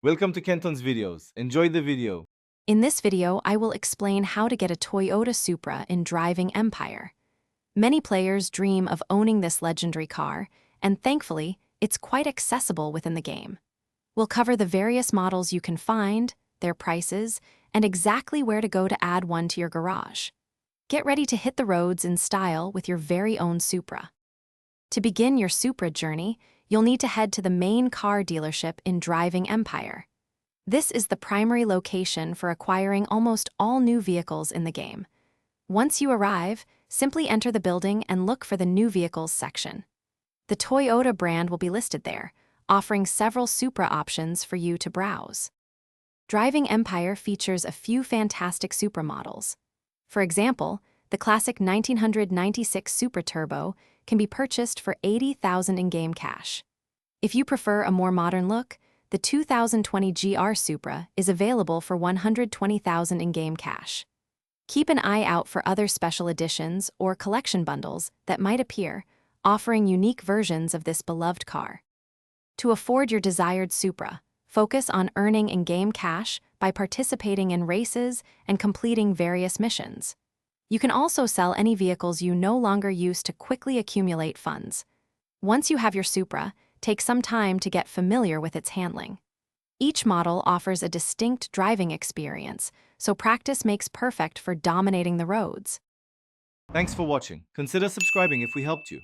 Welcome to Kenton's videos. Enjoy the video. In this video, I will explain how to get a Toyota Supra in Driving Empire. Many players dream of owning this legendary car, and thankfully, it's quite accessible within the game. We'll cover the various models you can find, their prices, and exactly where to go to add one to your garage. Get ready to hit the roads in style with your very own Supra. To begin your Supra journey, you'll need to head to the main car dealership in Driving Empire. This is the primary location for acquiring almost all new vehicles in the game. Once you arrive, simply enter the building and look for the New Vehicles section. The Toyota brand will be listed there, offering several Supra options for you to browse. Driving Empire features a few fantastic Supra models. For example, the classic 1996 Supra Turbo can be purchased for $80,000 in-game cash. If you prefer a more modern look, the 2020 GR Supra is available for $120,000 in-game cash. Keep an eye out for other special editions or collection bundles that might appear, offering unique versions of this beloved car. To afford your desired Supra, focus on earning in-game cash by participating in races and completing various missions. You can also sell any vehicles you no longer use to quickly accumulate funds. Once you have your Supra, take some time to get familiar with its handling. Each model offers a distinct driving experience, so practice makes perfect for dominating the roads. Thanks for watching. Consider subscribing if we helped you.